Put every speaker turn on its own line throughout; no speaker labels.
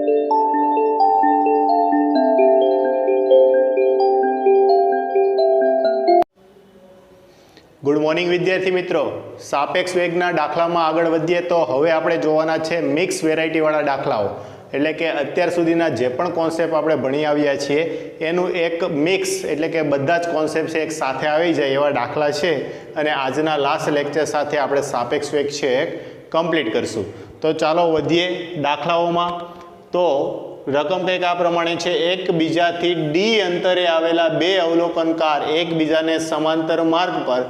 Good morning વિદ્યાર્થી મિત્રો, સાપેક્ષ વેગના દાખલામાં આગળ વધીએ તો હવે આપણે જોવાના છે મિક્સ વેરાયટીવાળા દાખલાઓ, એટલે કે અત્યાર સુધીના જે પણ કોન્સેપ્ટ આપણે ભણી આવ્યા છીએ એનું એક મિક્સ, એટલે કે બધા જ કોન્સેપ્ટ છે એક સાથે આવી જાય એવા દાખલા છે. અને આજના લાસ્ટ લેક્ચર સાથે આપણે સાપેક્ષ વેગ છે એક કમ્પ્લીટ કરશું. તો ચાલો વધીએ દાખલાઓમાં. તો રકમ કંઈક આ પ્રમાણે છે: એકબીજાથી ડી અંતરે આવેલા બે અવલોકનકાર એકબીજાને સમાંતર માર્ગ પર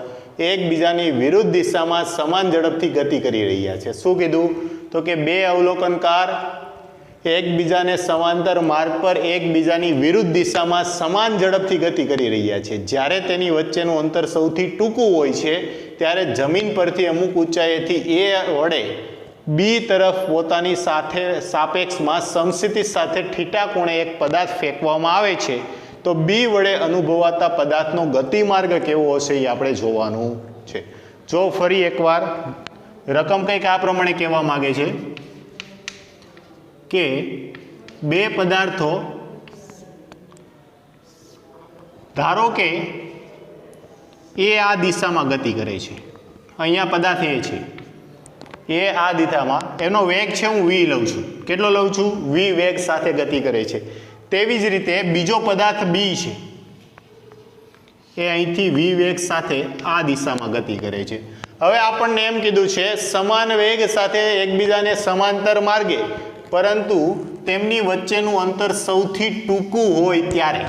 એકબીજાની વિરુદ્ધ દિશામાં સમાન ઝડપથી ગતિ કરી રહ્યા છે. શું કીધું? તો કે બે અવલોકનકાર એકબીજાને સમાંતર માર્ગ પર એકબીજાની વિરુદ્ધ દિશામાં સમાન ઝડપથી ગતિ કરી રહ્યા છે. જ્યારે તેની વચ્ચેનું અંતર સૌથી ટૂંકું હોય છે ત્યારે જમીન પરથી અમુક ઊંચાઈએથી એ વડે બી તરફ પોતાની સાથે સાપેક્ષમાં સમસ્થિતિ સાથે થીટા કોણે એક પદાર્થ ફેંકવામાં આવે છે. તો બી વડે અનુભવાતા પદાર્થનો ગતિમાર્ગ કેવો હશે એ આપણે જોવાનું છે. જો ફરી એકવાર રકમ કંઈક આ પ્રમાણે કહેવા માંગે છે કે બે પદાર્થો, ધારો કે એ આ દિશામાં ગતિ કરે છે, અહીંયા પદાર્થ એ છે, એ આ દિશામાં, એનો વેગ છે હું v લઉં છું. કેટલો લઉં છું? v વેગ સાથે ગતિ કરે છે. તેવી જ રીતે બીજો પદાર્થ બી છે, એ અહીંથી v વેગ સાથે આ દિશામાં ગતિ કરે છે. હવે આપણને એમ કીધું છે સમાન વેગ સાથે એકબીજાને સમાંતર માર્ગે, પરંતુ તેમની વચ્ચેનું અંતર સૌથી ટૂંકું હોય ત્યારે.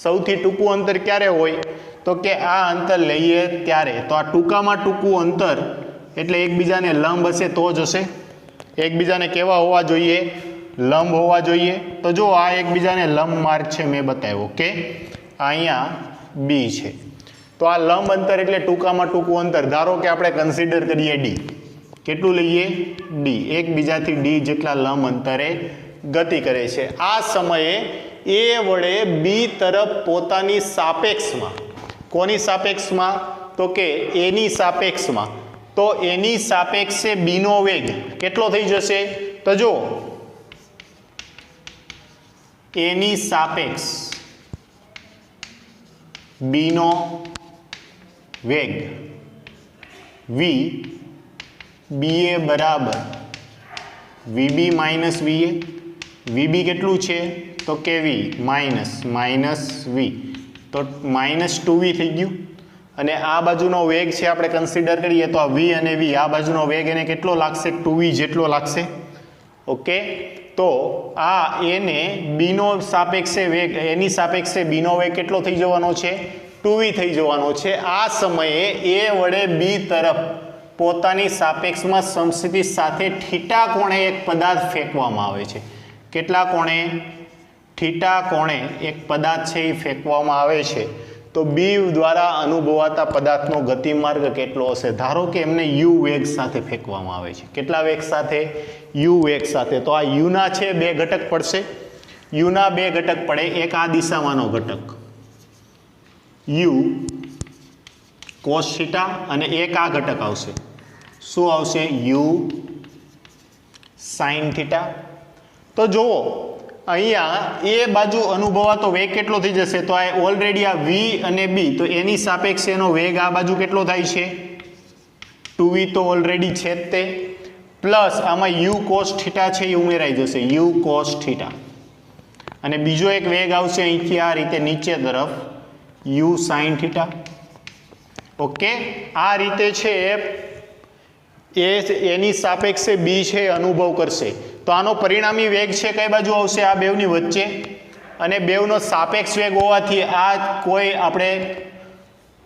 સૌથી ટૂંકું અંતર ક્યારે હોય? તો કે આ અંતર લઈએ ત્યારે. તો આ ટૂંકામાં ટૂંકું અંતર એટલે એકબીજાને લંબ હશે તો જ હશે. એકબીજાને કેવા હોવા જોઈએ? લંબ હોવા જોઈએ. તો જો આ એકબીજાને લંબ માર્ગ છે મેં બતાવ્યો કે અહીંયા બી છે. તો આ લંબ અંતર એટલે ટૂંકામાં ટૂંકું અંતર. ધારો કે આપણે કન્સિડર કરીએ ડી. કેટલું લઈએ? ડી. એકબીજાથી ડી જેટલા લંબ અંતરે ગતિ કરે છે. આ સમયે એ વડે બી તરફ પોતાની સાપેક્ષમાં, કોની સાપેક્ષમાં? તો કે એની સાપેક્ષમાં. તો એની સાપેક્ષે બીનો વેગ કેટલો થઈ જશે? તો જો એની સાપેક્ષ બીનો વેગ v, ba બરાબર vb માઇનસ va. vb કેટલું છે? તો કે v માઇનસ v, તો માઇનસ 2v થઈ ગયું. અને આ બાજુનો વેગ છે આપણે કન્સિડર કરીએ તો આ v અને v, આ બાજુનો વેગ એને કેટલો લાગશે? 2v જેટલો લાગશે. ઓકે, તો આ એને બીનો સાપેક્ષે વેગ, એની સાપેક્ષે બીનો વેગ કેટલો થઈ જવાનો છે? 2v થઈ જવાનો છે. આ સમયે એ વડે બી તરફ પોતાની સાપેક્ષમાં સમસ્થિતિ સાથે થીટા કોણે એક પદાર્થ ફેંકવામાં આવે છે. કેટલા કોણે? થીટા કોણે એક પદાર્થ છે એ ફેંકવામાં આવે છે. તો બી દ્વારા અનુભવાતા પદાર્થનો ગતિમાર્ગ કેટલો હશે? ધારો કે એમને યુ વેગ સાથે ફેંકવામાં આવે છે. કેટલા વેગ સાથે? યુ વેગ સાથે. તો આ યુના છે બે ઘટક પડશે. યુના બે ઘટક પડે. એક આ દિશામાંનો ઘટક યુ કોસ થીટા, અને એક આ ઘટક આવશે. શું આવશે? You sine theta. તો જુઓ અહીંયા એ બાજુ અનુભવાતો વેગ કેટલો થઈ જશે? તો આ ઓલરેડી આ v અને b, તો એની સાપેક્ષે એનો વેગ આ બાજુ કેટલો થાય છે? 2v તો ઓલરેડી છે જ તે, પ્લસ આમાં u cos થીટા છે એ ઉમેરાઈ જશે, u cos થીટા. અને બીજો એક વેગ આવશે અહીંથી આ રીતે નીચે તરફ, u sin થીટા. ઓકે, આ રીતે છે એ એની સાપેક્ષે b છે અનુભવ કરશે. તો આનો પરિણામી વેગ છે કઈ બાજુ આવશે? આ બેવની વચ્ચે. અને બેવનો સાપેક્ષ વેગ હોવાથી આ કોઈ આપણે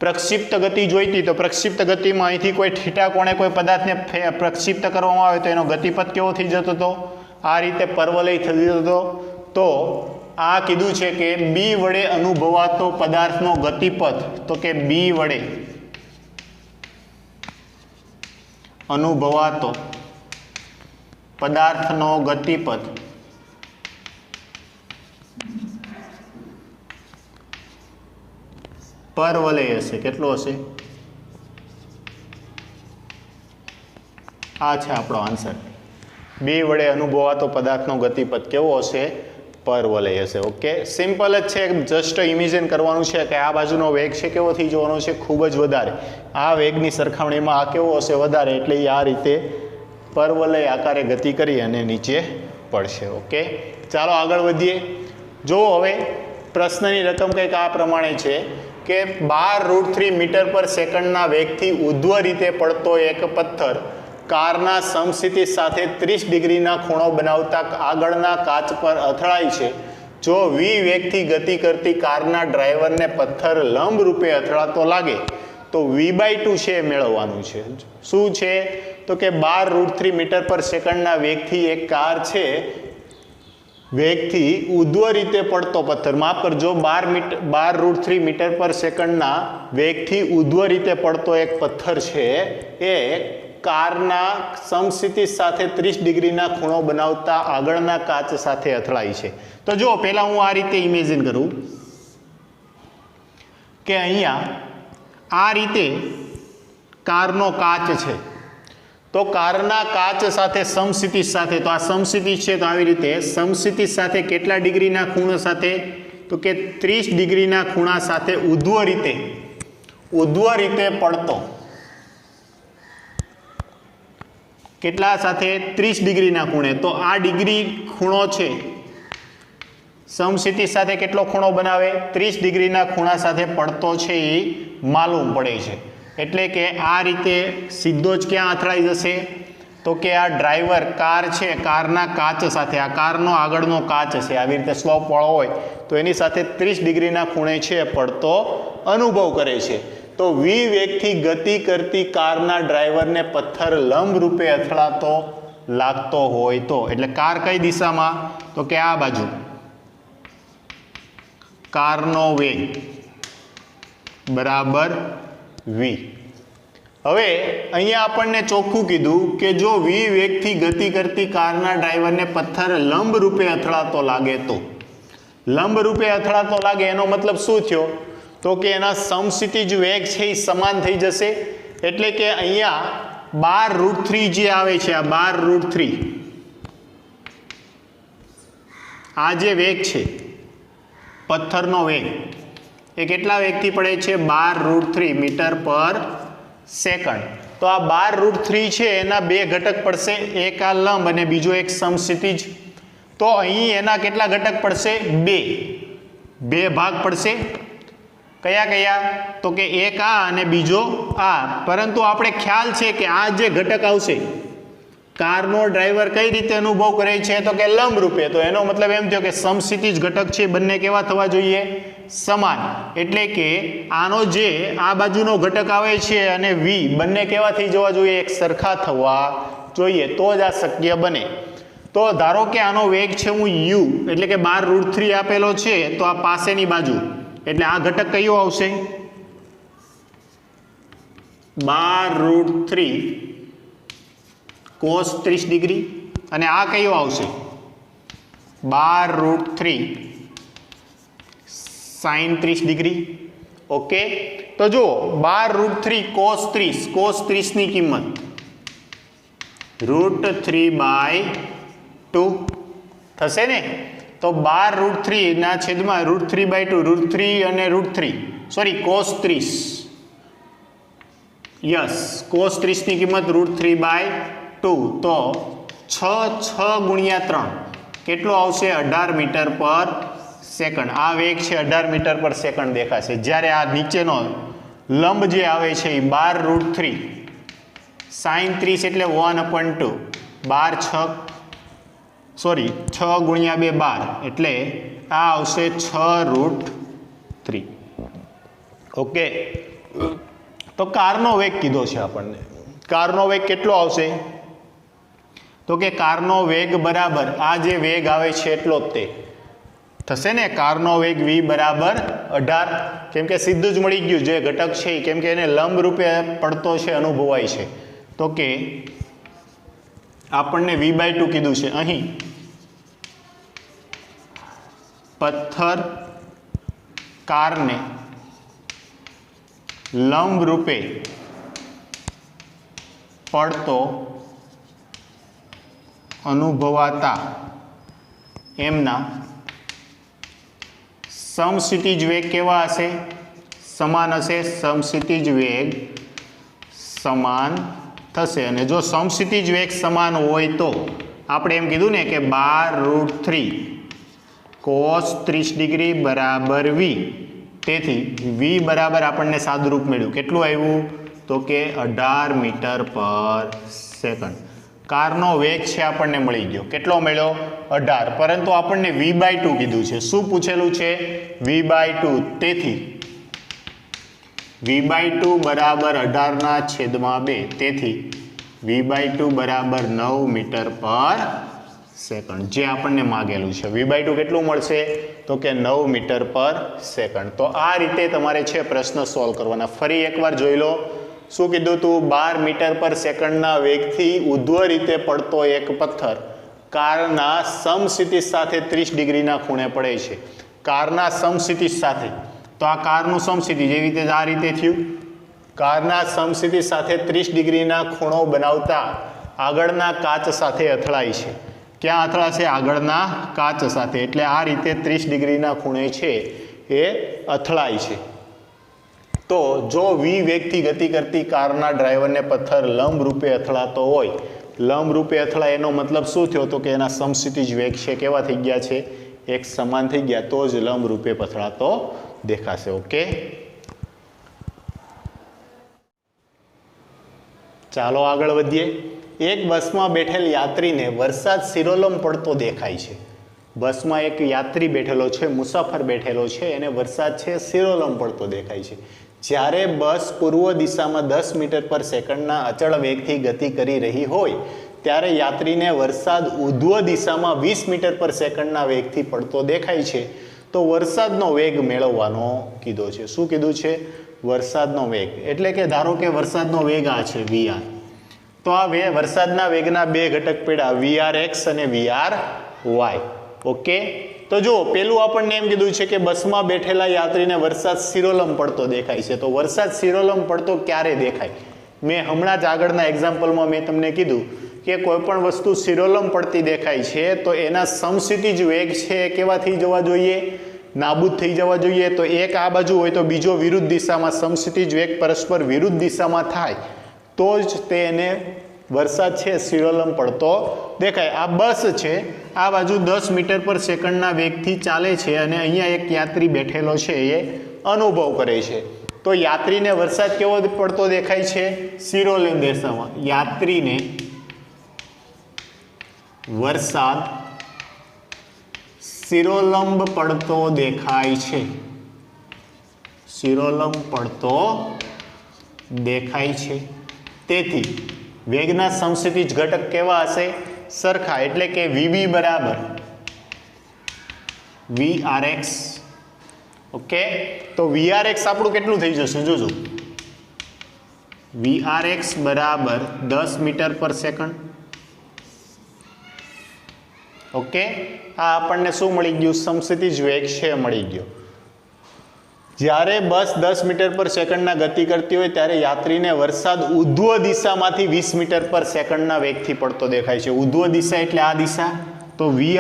પ્રક્ષિપ્ત ગતિ જોઈતી, તો પ્રક્ષિપ્ત ગતિમાં અહીંથી કોઈ થીટા કોણે કોઈ પદાર્થને પ્રક્ષિપ્ત કરવામાં આવે તો એનો ગતિપથ કેવો થઈ જતો હતો? આ રીતે પરવલય થઈ જતો હતો. તો આ કીધું છે કે બી વડે અનુભવાતો પદાર્થનો ગતિપથ, તો કે બી વડે અનુભવાતો પદાર્થનો ગતિપથ પરવલય હશે. કેટલો હશે? આ છે આપણો આન્સર. બી વડે અનુભવાતો પદાર્થનો ગતિપથ કેવો હશે? પરવલય હશે. ઓકે, સિમ્પલ જ છે, જસ્ટ ઇમેજિન કરવાનું છે કે આ બાજુનો વેગ છે કેવો થઈ જવાનો છે? ખૂબ જ વધારે. આ વેગની સરખામણીમાં આ કેવો હશે? વધારે. એટલે એ આ રીતે પરવલય આકારે ગતિ કરી અને નીચે પડશે. ઓકે, ચાલો આગળ વધીએ. જો હવે પ્રશ્નની રકમ કંઈક આ પ્રમાણે છે કે 12√3 મીટર પર સેકન્ડના વેગથી ઉધ્વ રીતે પડતો એક પથ્થર કારના સમસ્થિતિ સાથે 30 ડિગ્રીના ખૂણો બનાવતા આગળના કાચ પર અથડાય છે. જો વી વેગથી ગતિ કરતી કારના ડ્રાઈવરને પથ્થર લંબ રૂપે અથડાતો લાગે તો v/2 છે એ મેળવવાનું છે. શું છે? તો કે 12√3 મીટર પર સેકન્ડના વેગથી એક કાર છે, વેગથી ઉધ્વ રીતે પડતો પથ્થર, માફ કરજો, 12√3 મીટર પર સેકન્ડના વેગથી ઉધ્વ રીતે પડતો એક પથ્થર છે એ કારના સમસ્થિતિ સાથે 30 ડિગ્રીના ખૂણો બનાવતા આગળના કાચ સાથે અથડાય છે. તો જો પહેલા હું આ રીતે ઇમેજિન કરું કે અહીંયા આ રીતે કારનો કાચ છે, તો કારના કાચ સાથે સમસ્થિતિ સાથે, તો આ સમસ્થિતિ છે, તો આવી રીતે સમસ્થિતિ સાથે કેટલા ડિગ્રીના ખૂણા સાથે? તો કે 30 ડિગ્રીના ખૂણા સાથે ઉધ્વ રીતે પડતો, કેટલા સાથે? 30 ડિગ્રીના ખૂણે. તો આ ડિગ્રી ખૂણો છે, સમસ્થિતિ સાથે કેટલો ખૂણો બનાવે? 30 ડિગ્રીના ખૂણા સાથે પડતો છે એ માલુમ પડે છે. એટલે કે આ રીતે સીધો જ ક્યાં અથડાઈ જશે? તો કે આ ડ્રાઈવર કાર છે, કારના કાચ સાથે, આ કારનો આગળનો કાચ છે, આવી રીતે સ્લોપ વાળો હોય તો એની સાથે 30 ડિગ્રીના ખૂણે છે પડતો અનુભવ કરે છે. તો વી વેગથી ગતિ કરતી કારના ડ્રાઈવરને પથ્થર લંબ રૂપે અથડાતો લાગતો હોય તો, એટલે કાર કઈ દિશામાં? તો કે આ બાજુ. કારનો વેગ બરાબર v. હવે અહીંયા આપણને ચોખ્ખું કીધું કે જો v વેગથી ગતિ કરતી કારના ડ્રાઈવરને પથ્થર લંબ રૂપે અથડાતો લાગે તો, લંબ રૂપે અથડાતો લાગે એનો મતલબ શું થયો? તો કે એના સમસ્થિતિજ વેગ છે એ સમાન થઈ જશે. એટલે કે અહીંયા 12√3 જે આવે છે, આ 12√3 આ જે વેગ છે પથ્થરનો વેગ એ કેટલા વેગથી પડે છે? 12√3 મીટર પર સેકન્ડ. તો આ 12√3 છે એના બે ઘટક પડશે, એક આ લંબ અને બીજો એક સમસ્થિતિજ. તો અહીં એના કેટલા ઘટક પડશે? બે ભાગ પડશે. કયા કયા? તો કે એક આ અને બીજો આ. પરંતુ આપણે ખ્યાલ છે કે આ જે ઘટક આવશે, કારનો ડ્રાઈવર કઈ રીતે અનુભવ કરે છે? તો કે લંબ રૂપે. તો એનો મતલબ એમ થયો કે સમસ્થિતિજ ઘટક છે બંને કેવા થવા જોઈએ? સમાન. એટલે કે આનો જે આ બાજુનો ઘટક આવે છે અને v બંને કેવા થઈ જવા જોઈએ? એક સરખા થવા જોઈએ, તો જ આ શક્ય બને. તો ધારો કે આનો વેગ છે હું u, એટલે કે 12√3 આપેલો છે, તો આ પાસેની બાજુ, એટલે આ ઘટક કયો આવશે? 12√3 cos 30 ડિગ્રી. અને આ કયો આવશે? 12√3 sin 30 ડિગ્રી. ઓકે, તો જુઓ 12√3 cos 30 ની કિંમત √3/2 થશે ને? તો 12√3 ના છેદમાં √3/2, √3 અને √3, સોરી cos 30, યસ, cos 30 ની કિંમત √3/2. તો 6 ગુણ્યા 3 કેટલો આવશે? 18 મીટર પર સેકન્ડ. આ વેગ છે 18 મીટર પર સેકન્ડ દેખાશે. જ્યારે આ નીચેનો લંબ જે આવે છે એ 12√3 sin 30 એટલે 1/2, 6 ગુણ્યા 2 12, એટલે આ આવશે 6√3. ઓકે, તો કારનો વેગ કીધો છે આપણને. કારનો વેગ કેટલો આવશે? તો કે કારનો વેગ બરાબર આ જે વેગ આવે છે એટલો જ તે થશે ને. કારનો વેગ v બરાબર 18, કેમ કે સીધું જ મળી ગયું જે ઘટક છે, કેમ કે એને લંબ રૂપે પડતો છે અનુભવાય છે. તો કે આપણને v/2 કીધું છે. અહીં પથ્થર કારને લંબ રૂપે પડતો અનુભવાતા એમના સમક્ષિતિજ વેગ કેવા હશે? સમાન હશે. સમક્ષિતિજ વેગ સમાન થશે. અને જો સમક્ષિતિજ વેગ સમાન હોય તો આપણે એમ કીધું ને કે 12√3 cos 30 ડિગ્રી બરાબર v. તેથી v બરાબર આપણને સાદુરૂપ મળ્યું. કેટલું આવ્યું? તો કે 18 મીટર પર સેકન્ડ. કારનો વેગ છે આપણને મળી ગયો. કેટલો મળ્યો? 18. પરંતુ આપણને v/2 કીધું છે. શું પૂછેલું છે? v/2. તેથી v/2 બરાબર 18/2. તેથી v/2 બરાબર 9 મીટર પર સેકન્ડ, જે આપણને માગેલું છે. v/2 કેટલું મળશે? તો કે 9 મીટર પર સેકન્ડ. તો આ રીતે તમારે છે પ્રશ્ન સોલ્વ કરવાના. ફરી એકવાર જોઈ લો. શું કીધું તું? 12 મીટર પર સેકન્ડના વેગથી ઉધ્વ રીતે પડતો એક પથ્થર કારના સમક્ષિતિજ સાથે 30 ડિગ્રીના ખૂણે પડે છે. કારના સમક્ષિતિજ સાથે. તો આ કારનું સમક્ષિતિજ એવી રીતે આ રીતે થયું. કારના સમક્ષિતિજ સાથે 30 ડિગ્રીના ખૂણો બનાવતા આગળના કાચ સાથે અથડાય છે. ક્યાં અથડાશે? આગળના કાચ સાથે. એટલે આ રીતે 30 ડિગ્રીના ખૂણે છે એ અથડાય છે. તો જો v વેગથી ગતિ કરતી કારના ડ્રાઈવરને પથ્થર લંબ રૂપે અથડાતો હોય, લંબ રૂપે અથડાય એનો મતલબ શું થયો? તો કે એના સમક્ષિતિજ વેગ છે કેવા થઈ ગયા છે? એક સમાન થઈ ગયા. તો જ લંબ રૂપે અથડાતો દેખાશે. ઓકે, ચાલો આગળ વધીએ. એક બસમાં બેઠેલ યાત્રીને વરસાદ શિરોલંબ પડતો દેખાય છે. બસમાં એક યાત્રી બેઠેલો છે, મુસાફર બેઠેલો છે, એને વરસાદ છે શિરોલંબ પડતો દેખાય છે. જ્યારે બસ પૂર્વ દિશામાં 10 મીટર પર સેકન્ડના અચળ વેગથી ગતિ કરી રહી હોય ત્યારે યાત્રીને વરસાદ ઉધ્વ દિશામાં 20 મીટર પર સેકન્ડના વેગથી પડતો દેખાય છે. તો વરસાદનો વેગ મેળવવાનો કીધો છે. શું કીધું છે? વરસાદનો વેગ. એટલે કે ધારો કે વરસાદનો વેગ આ છે vr. તો આ વરસાદના વેગના બે ઘટક પડ્યા, vrx અને vry. ઓકે, તો જો પેલું આપણને એમ કીધું છે કે બસમાં બેઠેલા યાત્રીને વરસાદ શિરોલંબ પડતો દેખાય છે. તો વરસાદ શિરોલંબ પડતો ક્યારે દેખાય? મેં હમણાં જ આગળના એક્ઝામ્પલમાં મેં તમને કીધું કે કોઈ પણ વસ્તુ શિરોલંબ પડતી દેખાય છે તો એના સમક્ષિતિજ વેગ છે કેવા થઈ જવા જોઈએ? નાબૂદ થઈ જવા જોઈએ. તો એક આ બાજુ હોય તો બીજો વિરુદ્ધ દિશામાં, સમક્ષિતિજ વેગ પરસ્પર વિરુદ્ધ દિશામાં થાય તો જ તેને વરસાદ છે શિરોલંબ પડતો દેખાય. આ બસ છે, આ બાજુ 10 મીટર પર સેકન્ડના વેગથી ચાલે છે અને અહીંયા એક યાત્રી બેઠેલો છે એ અનુભવ કરે છે. તો યાત્રીને વરસાદ કેવો પડતો દેખાય છે? શિરોલંબ દિશામાં. યાત્રીને વરસાદ શિરોલંબ પડતો દેખાય છે. શિરોલંબ પડતો દેખાય છે. તેથી વેગના સમક્ષિતિજ ઘટક કેવા હશે? સરખા. એટલે કે vb બરાબર vrx. ઓકે, તો vrx આપણું કેટલું થઈ જશે? જોજો, vrx બરાબર 10 મીટર પર સેકન્ડ. ઓકે, આ આપણને શું મળી ગયું? સમક્ષિતિજ વેગ છે મળી ગયો. જ્યારે બસ 10 મીટર પર સેકન્ડના ગતિ કરતી હોય ત્યારે યાત્રીને વરસાદ ઉધ્વ દિશામાંથી 20 મીટર પર સેકન્ડના વેગથી પડતો દેખાય છે. ઉધ્વ દિશા એટલે આ દિશા. તો vry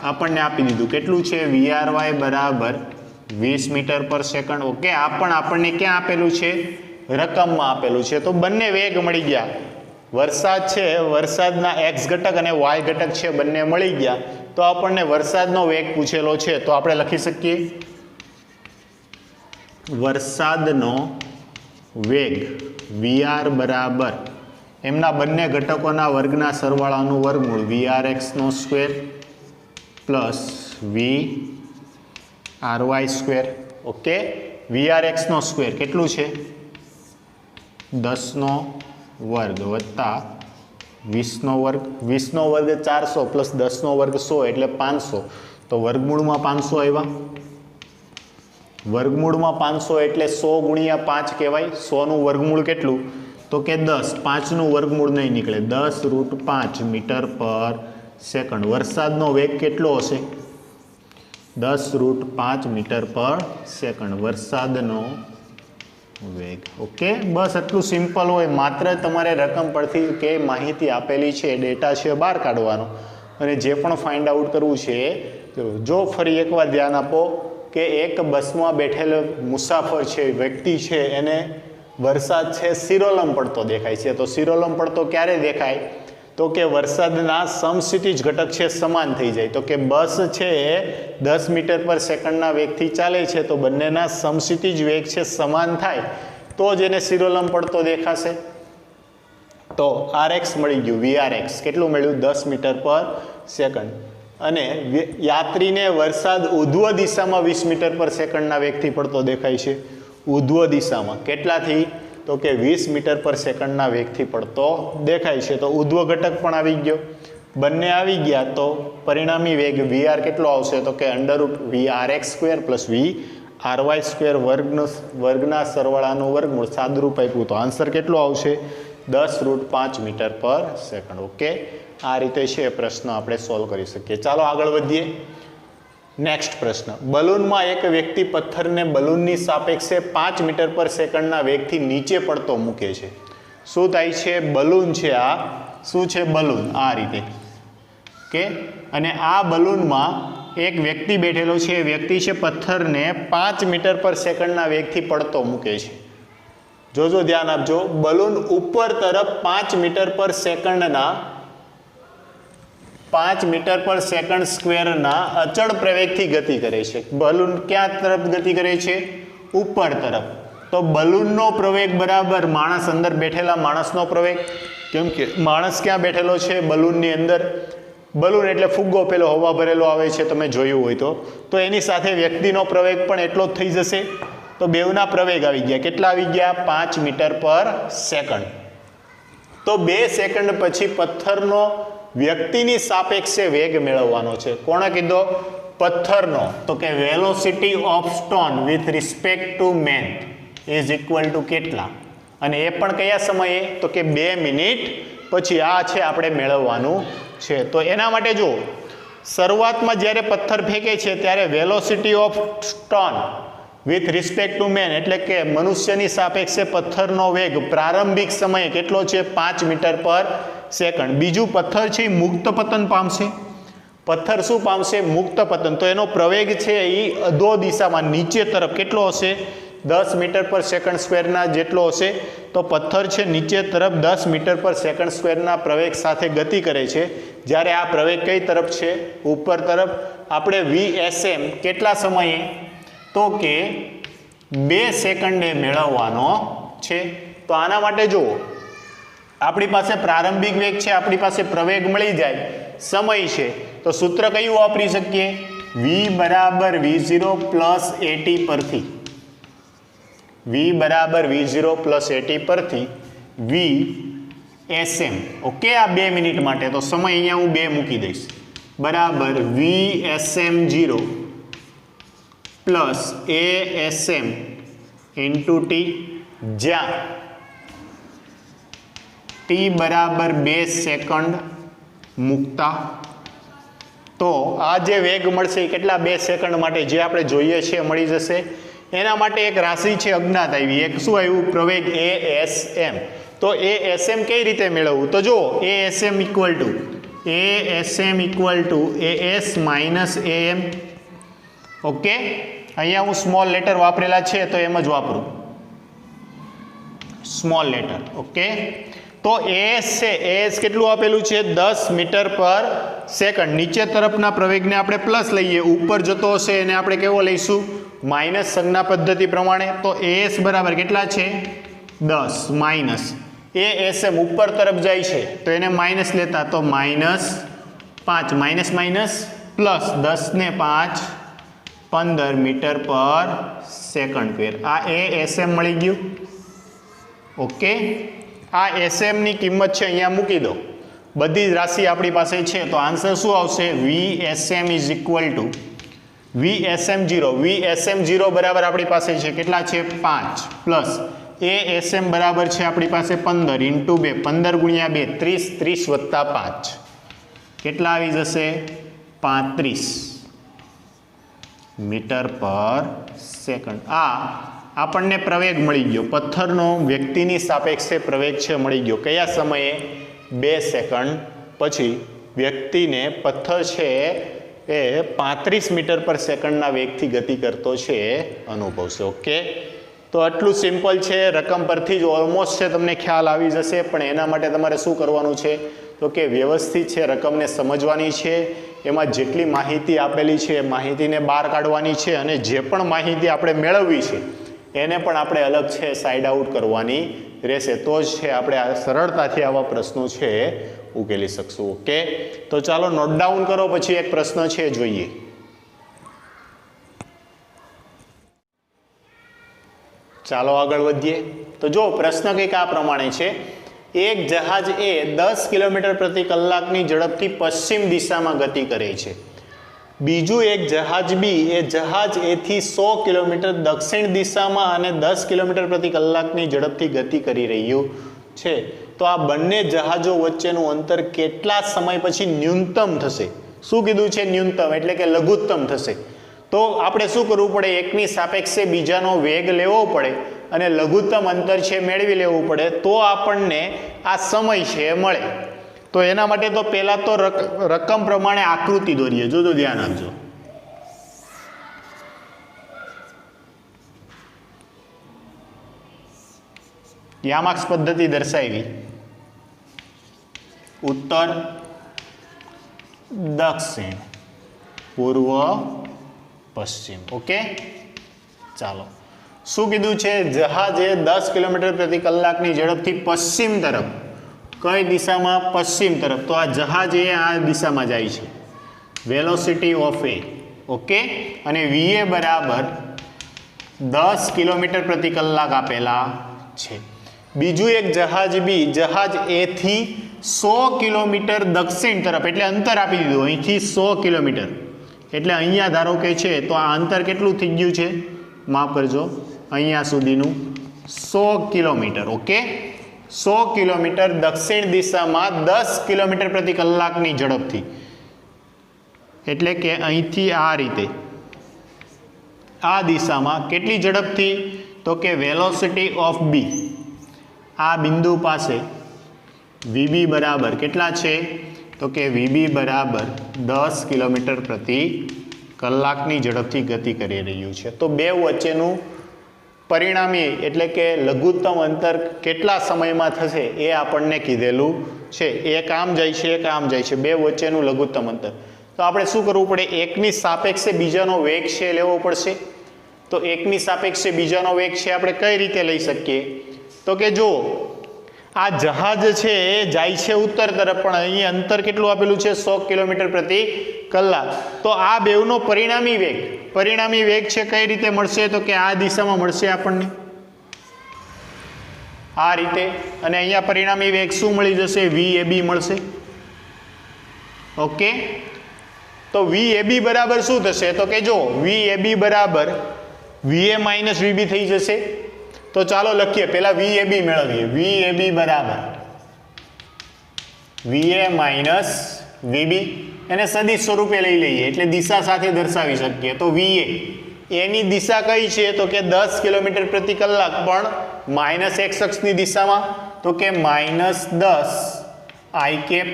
આપણને આપી દીધું. કેટલું છે? vry બરાબર 20 મીટર પર સેકન્ડ. ઓકે, આ પણ આપણને ક્યાં આપેલું છે? રકમમાં આપેલું છે. તો બંને વેગ મળી ગયા. વરસાદ છે, વરસાદના x ઘટક અને y ઘટક છે બંને મળી ગયા. તો આપણને વરસાદનો વેગ પૂછેલો છે તો આપણે લખી શકીએ વરસાદનો વેગ vr બરાબર એમના બંને ઘટકોના વર્ગના સરવાળાનું વર્ગમૂળ vrx² plus vry². Okay, vrx² કેટલું છે? 10 નો વર્ગ વત્તા 20 નો વર્ગ. 20 નો વર્ગ 400 પ્લસ 10 નો વર્ગ 100 એટલે 500. તો વર્ગમૂળમાં 500 આવ્યા. વર્ગમૂળમાં 500 એટલે 100 ગુણ્યા 5 કહેવાય. 100 નું વર્ગમૂળ કેટલું? તો કે 10. 5 નું વર્ગમૂળ નહીં નીકળે. 10√5 મીટર પર સેકન્ડ. વરસાદનો વેગ કેટલો હશે? 10√5 મીટર પર સેકન્ડ. વરસાદનો વેગ. ઓકે, બસ એટલું સિમ્પલ હોય. માત્ર તમારે રકમ પરથી કે માહિતી આપેલી છે, ડેટા છે, બહાર કાઢવાનો અને જે પણ ફાઇન્ડ આઉટ કરવું છે એ. જો ફરી એકવાર ધ્યાન આપો કે એક બસમાં બેઠેલો મુસાફર છે, વ્યક્તિ છે, એને વરસાદ છે શિરોલમ પડતો દેખાય છે. તો શિરોલમ પડતો ક્યારે દેખાય? તો કે વરસાદના સમક્ષિતિજ ઘટક છે સમાન થઈ જાય. તો કે બસ છે એ 10 મીટર પર સેકન્ડના વેગથી ચાલે છે, તો બંનેના સમક્ષિતિજ વેગ છે સમાન થાય તો જ એને શિરોલમ પડતો દેખાશે. તો RX મળી ગયું, VRX કેટલું મળ્યું? 10 મીટર પર સેકન્ડ. અને યાત્રીને વરસાદ ઉધ્વ દિશામાં 20 મીટર પર સેકન્ડના વેગથી પડતો દેખાય છે. ઉધ્વ દિશામાં કેટલાથી? તો કે 20 મીટર પર સેકન્ડના વેગથી પડતો દેખાય છે. તો ઉધ્વ ઘટક પણ આવી ગયો. બંને આવી ગયા તો પરિણામી વેગ VR કેટલો આવશે? તો કે √VRX² + VRY² વર્ગના સરવાળાનું વર્ગમૂળ. સાદુરૂપ આપ્યું તો આન્સર કેટલો આવશે? 10√5 મીટર પર સેકન્ડ. ઓકે, આ રીતે છે પ્રશ્ન આપણે સોલ્વ કરી શકીએ. ચાલો આગળ વધીએ. નેક્સ્ટ પ્રશ્ન. બલૂનમાં એક વ્યક્તિ પથ્થરને બલૂનની સાપેક્ષે 5 મીટર પર સેકન્ડના વેગથી નીચે પડતો મૂકે છે. શું થાય છે? બલૂન છે, આ શું છે? બલૂન. આ રીતે કે અને આ બલૂનમાં એક વ્યક્તિ બેઠેલો છે. એ વ્યક્તિ છે પથ્થરને 5 મીટર પર સેકન્ડના વેગથી પડતો મૂકે છે. જોજો, ધ્યાન આપજો. બલૂન ઉપર તરફ 5 મીટર પર સેકન્ડના 5 મીટર પર સેકન્ડ સ્ક્વેરના અચળ પ્રવેગથી ગતિ કરે છે. બલૂન ક્યાં તરફ ગતિ કરે છે? ઉપર તરફ. તો બલૂનનો પ્રવેગ બરાબર માણસ અંદર બેઠેલા માણસનો પ્રવેગ. કેમ કે માણસ ક્યાં બેઠેલો છે? બલૂનની અંદર. બલૂન એટલે ફુગ્ગો પેલો હવા ભરેલો આવે છે, તમે જોયું હોય તો એની સાથે વ્યક્તિનો પ્રવેગ પણ એટલો જ થઈ જશે. તો બેવના પ્રવેગ આવી ગયા. કેટલા આવી ગયા? 5 મીટર પર સેકન્ડ. તો 2 સેકન્ડ પછી પથ્થરનો વ્યક્તિની સાપેક્ષે વેગ મેળવવાનો છે. કોણે કીધો? પથ્થરનો. તો કે velocity of stone with respect to main is equal to કેટલા? અને એ પણ કયા સમયે? તો કે 2 મિનિટ પછી. આ છે આપણે મેળવવાનું છે. તો એના માટે જો શરૂઆતમાં જ્યારે પથ્થર ફેંકે છે ત્યારે velocity of stone with respect to man એટલે કે મનુષ્યની સાપેક્ષે પથ્થરનો વેગ પ્રારંભિક સમયે કેટલો છે? 5 મીટર પર સેકન્ડ. બીજું, પથ્થર છે એ મુક્ત પતન પામશે. પથ્થર શું પામશે? મુક્ત પતન. તો એનો પ્રવેગ છે એ અધો દિશામાં નીચે તરફ કેટલો હશે? 10 મીટર પર સેકન્ડ સ્ક્વેરના જેટલો હશે. તો પથ્થર છે નીચે તરફ 10 મીટર પર સેકન્ડ સ્ક્વેરના પ્રવેગ સાથે ગતિ કરે છે. જ્યારે આ પ્રવેગ કઈ તરફ છે? ઉપર તરફ. આપણે VSM કેટલા સમયે? તો કે 2 સેકન્ડે મેળવવાનો છે. તો આના માટે જુઓ, આપણી પાસે પ્રારંભિક વેગ છે, આપણી પાસે પ્રવેગ મળી જાય, સમય છે, તો સૂત્ર કયું વાપરી શકીએ? V બરાબર V0 પ્લસ AT પરથી. V બરાબર V0 પ્લસ AT પરથી VSM. ઓકે, આ 2 મિનિટ માટે. તો સમય અહીંયા હું 2 મૂકી દઈશ. બરાબર VSM0 plus ASM into T, જ્યાં T બરાબર 2 સેકન્ડ મૂકતા. તો આ જે વેગ મળશે એ કેટલા? 2 સેકન્ડ માટે જે આપણે જોઈએ છે મળી જશે. એના માટે એક રાશિ છે અજ્ઞાત આવી. એક શું આવ્યું? પ્રવેગ ASM. તો ASM કઈ રીતે મેળવવું? તો જો ASM equal to AS minus AM. Okay, અહીંયા હું સ્મોલ લેટર વાપરેલા છે તો એમ જ વાપરું, સ્મોલ લેટર. ઓકે, તો AS છે, AS કેટલું આપેલું છે? 10 મીટર પર સેકન્ડ. નીચે તરફના પ્રવેગને આપણે પ્લસ લઈએ, ઉપર જતો હશે એને આપણે કેવો લઈશું? માઇનસ સંજ્ઞા પદ્ધતિ પ્રમાણે. તો AS બરાબર કેટલા છે? 10 માઇનસ ASM ઉપર તરફ જાય છે તો એને માઇનસ લેતા, તો -5 માઇનસ માઇનસ પ્લસ 10 ને 5 15 મીટર પર સેકન્ડ સ્ક્વેર. આ ASM મળી ગયું. ઓકે, આ SM ની કિંમત છે અહીંયા મૂકી દો. બધી જ રાશિ આપણી પાસે છે તો આન્સર શું આવશે? VSM is equal to VSM0 બરાબર આપણી પાસે છે કેટલા છે? 5 પ્લસ ASM બરાબર છે આપણી પાસે 15 ઇન્ટુ 2, 15 ગુણ્યા 2 30, 30 વત્તા 5 કેટલા આવી જશે? 35 મીટર પર સેકન્ડ. આ આપણને પ્રવેગ મળી ગયો, પથ્થરનો વ્યક્તિની સાપેક્ષે પ્રવેગ છે મળી ગયો. કયા સમયે? 2 સેકન્ડ પછી વ્યક્તિને પથ્થર છે એ 35 મીટર પર સેકન્ડના વેગથી ગતિ કરતો છે એ અનુભવશે. ઓકે, તો આટલું સિમ્પલ છે. રકમ પરથી જ ઓલમોસ્ટ છે તમને ખ્યાલ આવી જશે, પણ એના માટે તમારે શું કરવાનું છે તો કે વ્યવસ્થિત છે રકમને સમજવાની છે, એમાં જેટલી માહિતી આપેલી છે એ માહિતીને બહાર કાઢવાની છે, અને જે પણ માહિતી આપણે મેળવવી છે એને પણ આપણે અલગ છે સાઇડ આઉટ કરવાની રહેશે. તો જ છે આપણે આ સરળતાથી આવા પ્રશ્નો છે ઉકેલી શકશું. ઓકે, તો ચાલો નોટ ડાઉન કરો, પછી એક પ્રશ્ન છે જોઈએ. ચાલો આગળ વધીએ. તો જો પ્રશ્ન કંઈક આ પ્રમાણે છે, એક જહાજ એ 10 કિલોમીટર પ્રતિ કલાકની ઝડપથી પશ્ચિમ દિશામાં ગતિ કરે છે. બીજું એક જહાજ બી એ જહાજ એથી 100 કિલોમીટર દક્ષિણ દિશામાં અને 10 કિલોમીટર પ્રતિ કલાકની ઝડપથી ગતિ કરી રહ્યું છે. તો આ બંને જહાજો વચ્ચેનું અંતર કેટલા સમય પછી ન્યૂનતમ થશે? શું કીધું છે? ન્યૂનતમ એટલે કે લઘુત્તમ થશે. તો આપણે શું કરવું પડે? એકની સાપેક્ષે બીજાનો વેગ લેવો પડે અને લઘુત્તમ અંતર છે મેળવી લેવું પડે, તો આપણને આ સમય છે મળે. તો એના માટે તો પહેલાં તો રકમ પ્રમાણે આકૃતિ દોરીએ. જોજો, ધ્યાન આપજો. યામાક્સ પદ્ધતિ દર્શાવી, ઉત્તર, દક્ષિણ, પૂર્વ, પશ્ચિમ. ઓકે, ચાલો. શું કીધું છે? જહાજ એ 10 કિલોમીટર પ્રતિ કલાકની ઝડપથી પશ્ચિમ તરફ, કઈ દિશામાં? પશ્ચિમ તરફ. તો આ જહાજ એ આ દિશામાં જાય છે, વેલોસિટી ઓફ એ. ઓકે, અને વીએ બરાબર 10 કિલોમીટર પ્રતિ કલાક આપેલા છે. બીજું એક જહાજ બી, જહાજ એ થી 100 કિલોમીટર દક્ષિણ તરફ, એટલે અંતર આપી દીધું અહીંથી 100 કિલોમીટર, એટલે અહીંયા ધારો કે છે તો આ અંતર કેટલું થઈ ગયું છે? માફ કરજો, અહીંયા સુધીનું 100 કિલોમીટર. ઓકે, 100 કિલોમીટર દક્ષિણ દિશામાં 10 કિલોમીટર પ્રતિ કલાકની ઝડપથી, એટલે કે અહીંથી આ રીતે આ દિશામાં કેટલી ઝડપથી? તો કે વેલોસિટી ઓફ બી, આ બિંદુ પાસે વીબી બરાબર કેટલા છે? તો કે વીબી બરાબર 10 કિલોમીટર પ્રતિ કલાકની ઝડપથી ગતિ કરી રહ્યું છે. તો બે વચ્ચેનું પરિણામી એટલે કે લઘુત્તમ અંતર કેટલા સમયમાં થશે એ આપણને કીધેલું છે. એક આમ જાય છે, એક આમ જાય છે, બે વચ્ચેનું લઘુત્તમ અંતર. તો આપણે શું કરવું પડે? એકની સાપેક્ષે બીજાનો વેગ છે લેવો પડશે. તો એકની સાપેક્ષે બીજાનો વેગ છે આપણે કઈ રીતે લઈ શકીએ? તો કે જો આ જહાજ છે એ જાય છે ઉત્તર તરફ, પણ અહીં અંતર કેટલું આપેલું છે? 100 કિલોમીટર પ્રતિ કલાક. તો આ બેવનો પરિણામી વેગ છે કઈ રીતે મળશે? તો કે આ દિશામાં મળશે આપણને, આ રીતે. અને અહીંયા પરિણામી વેગ શું મળી જશે? VAB મળશે. ઓકે, તો VAB બરાબર શું થશે? તો કે જો VAB બરાબર VA માઇનસ VB થઈ જશે. તો ચાલો લખીએ, પહેલા VAB મેળવીએ. VAB બરાબર VA માઇનસ VB, એને સદિશ સ્વરૂપે લઈ લઈએ એટલે દિશા સાથે દર્શાવી શકીએ. તો VA એની દિશા કઈ છે? તો કે 10 કિલોમીટર પ્રતિ કલાક, પણ માઇનસ એક્સ અક્ષની દિશામાં, તો કે -10 I કેપ.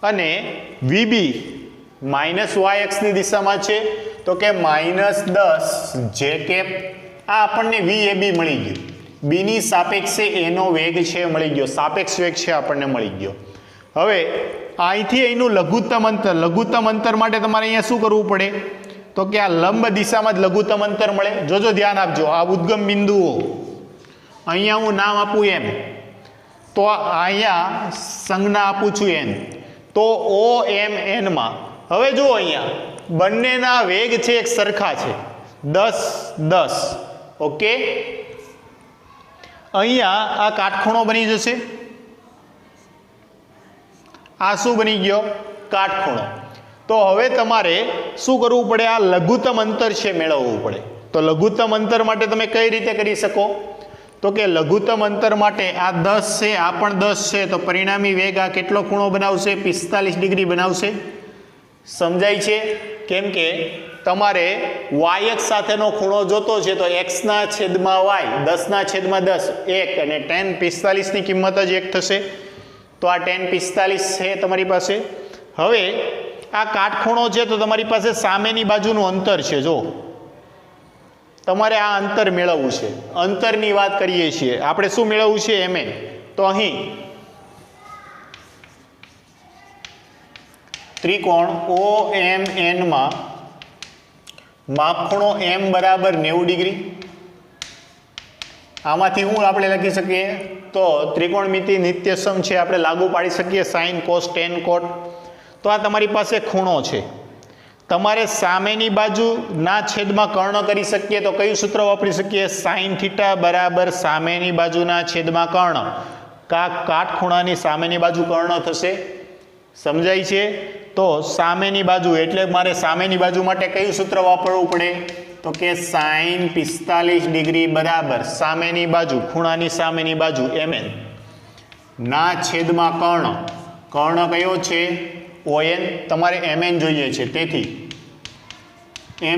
અને VB માઇનસ વાય અક્ષની દિશામાં છે, તો કે -10 J કેપ. આ આપણને VAB મળી ગયું. બીની સાપેક્ષે એનો વેગ છે મળી ગયો, સાપેક્ષ વેગ છે આપણને મળી ગયો. હવે અહીંથી અહીંનું લઘુત્તમ અંતર માટે તમારે અહીંયા શું કરવું પડે? તો કે આ લંબ દિશામાં જ લઘુત્તમ અંતર મળે. જોજો, ધ્યાન આપજો. આ ઉદ્ગમ બિંદુઓ અહીંયા હું નામ આપું એમ, તો અહીંયા સંજ્ઞા આપું છું N, તો OMN માં હવે જો અહીંયા બંનેના વેગ છે એક સરખા છે, 10-10. ઓકે, અહીંયા આ કાટખૂણો બની જશે. આ શું બની ગયો? કાટખૂણો. તો હવે તમારે શું કરવું પડે? આ લઘુત્તમ અંતર છે મેળવવું પડે. તો લઘુત્તમ અંતર માટે તમે કઈ રીતે કરી શકો? તો કે લઘુત્તમ અંતર માટે આ 10 છે, આ પણ 10 છે, તો પરિણામી વેગ આ કેટલો ખૂણો બનાવશે? 45 ડિગ્રી બનાવશે. સમજાય છે કેમ કે તમારે y અક્ષ સાથેનો ખૂણો જોતો છે તો x ના છેદમાં y 10 ના છેદમાં 10 1 અને tan 45 ની કિંમત જ 1 થશે. તો આ tan 45 છે તમારી પાસે. હવે આ કાટખૂણો છે તો તમારી પાસે સામેની બાજુનું અંતર છે. જો તમારે આ અંતર મેળવવું છે. અંતરની વાત કરીએ છીએ આપણે. શું મેળવવું છે? mn. તો અહીં ત્રિકોણ OMN માં માપખૂણો m બરાબર 90 ડિગ્રી. આમાંથી હું આપણે લખી શકીએ તો ત્રિકોણમિતિ નિત્યસમ છે, આપણે લાગુ પાડી શકીએ sin cos tan cot. તો આ તમારી પાસે ખૂણો છે. તમારે સામેની બાજુના છેદમાં કર્ણ કરી શકીએ તો કયું સૂત્ર વાપરી શકીએ? sin થીટા બરાબર સામેની બાજુના છેદમાં કર્ણ. કાટખૂણાની સામેની બાજુ કર્ણ થશે. સમજાય છે? તો સામેની બાજુ એટલે મારે સામેની બાજુ માટે કયું સૂત્ર વાપરવું પડે? તો કે sin 45 ડિગ્રી બરાબર સામેની બાજુ, ખૂણાની સામેની બાજુ mn ના છેદમાં કર્ણ. કર્ણ કયો છે? ON. તમારે mn જોઈએ છે, તેથી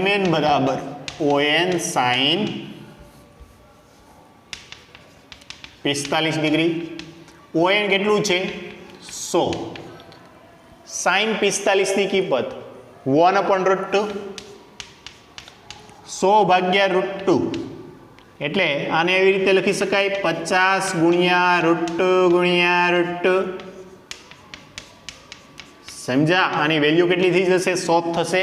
mn બરાબર ON sin 45 ડિગ્રી. ON કેટલું છે? 100. sin 45 ની કિંમત 1/√2 100 ભાગ્યા √2 એટલે આને એવી રીતે લખી શકાય 50 ગુણ્યા √2 ગુણ્યા √2. સમજા? આની વેલ્યુ કેટલી થઈ જશે? 100 થશે.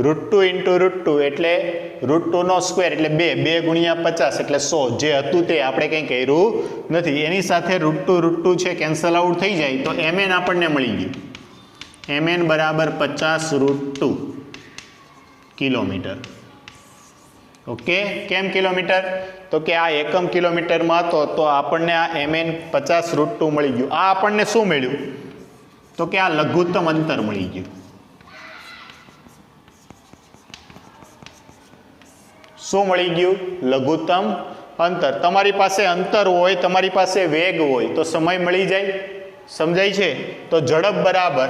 √2 × √2 એટલે √2 નો સ્ક્વેર એટલે 2 ગુણ્યા 50 એટલે 100. જે હતું તે આપણે કંઈ કર્યું નથી. એની સાથે √2 છે કેન્સલ આઉટ થઈ જાય તો mn આપણને મળી ગયું. mn બરાબર 50 √2 કિલોમીટર. ઓકે. કેમ કિલોમીટર? તો કે આ એકમ કિલોમીટરમાં હતો તો આપણને આ mn 50 √2 મળી ગયું. આ આપણને શું મળ્યું? તો કે આ લઘુત્તમ અંતર મળી ગયું. શું મળી ગયું? લઘુત્તમ અંતર. તમારી પાસે અંતર હોય, તમારી પાસે વેગ હોય તો સમય મળી જાય. સમજાય છે? તો ઝડપ બરાબર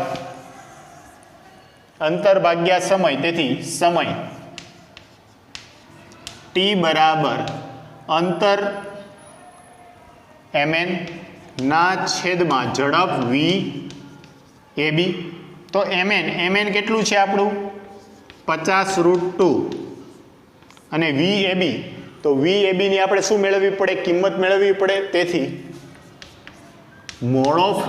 અંતર ભાગ્યા સમય. તેથી સમય t બરાબર અંતર mn ના છેદમાં ઝડપ v ab. તો mn કેટલું છે આપણું? 50 √2 અને v ab. તો v ab ની આપણે શું મેળવવી પડે? કિંમત મેળવવી પડે. તેથી મોડ ઓફ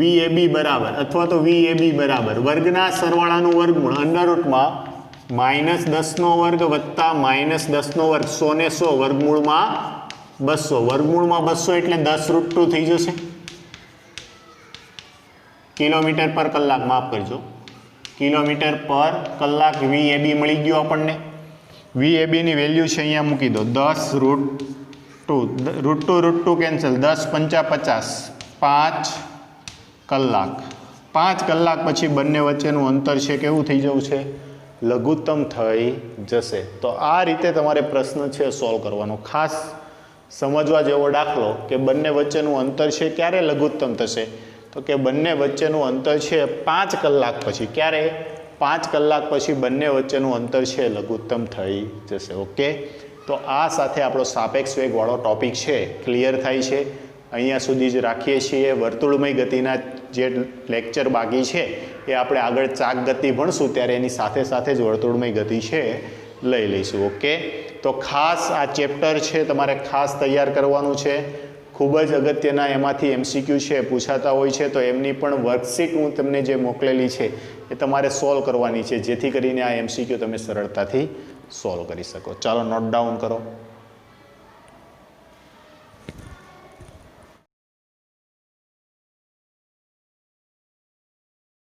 VAB બરાબર અથવા તો VAB બરાબર વર્ગના સરવાળાનું વર્ગમૂળ અંડરરૂટમાં -10² વત્તા -10 વર્ગ 100 ને 100 વર્ગમૂળમાં 200. વર્ગમૂળમાં 200 એટલે 10 √2 થઈ જશે. કિલોમીટર પર કલાક, માફ કરજો, કિલોમીટર પર કલાક VAB મળી ગયો આપણને. VAB ની વેલ્યુ છે અહીંયા મૂકી દો 10 √2 કેન્સલ 10 × 5 = 50 5 કલાક. 5 કલાક પછી બંને વચ્ચેનું અંતર છે કેવું થઈ જવું છે? લઘુત્તમ થઈ જશે. તો આ રીતે તમારે પ્રશ્ન છે સોલ્વ કરવાનો. ખાસ સમજવા જેવો દાખલો કે બંને વચ્ચેનું અંતર છે ક્યારે લઘુત્તમ થશે? તો કે બંને વચ્ચેનું અંતર છે 5 કલાક પછી. ક્યારે? 5 કલાક પછી બંને વચ્ચેનું અંતર છે લઘુત્તમ થઈ જશે. ઓકે. તો આ સાથે આપણો સાપેક્ષ વેગવાળો ટોપિક છે ક્લિયર થાય છે. અહીંયા સુધી જ રાખીએ છીએ. વર્તુળમય ગતિના જે લેક્ચર બાકી છે એ આપણે આગળ ચાક ગતિ ભણશું ત્યારે એની સાથે સાથે જ વર્તુળમય ગતિ છે લઈ લઈશું. ઓકે. તો ખાસ આ ચેપ્ટર છે તમારે ખાસ તૈયાર કરવાનું છે. ખૂબ જ અગત્યના એમાંથી MCQ છે પૂછાતા હોય છે તો એમની પણ વર્કશીટ હું તમને જે મોકલેલી છે એ તમારે સોલ્વ કરવાની છે જેથી કરીને આ MCQ તમે સરળતાથી સોલ્વ કરી શકો. ચાલો નોટ ડાઉન કરો.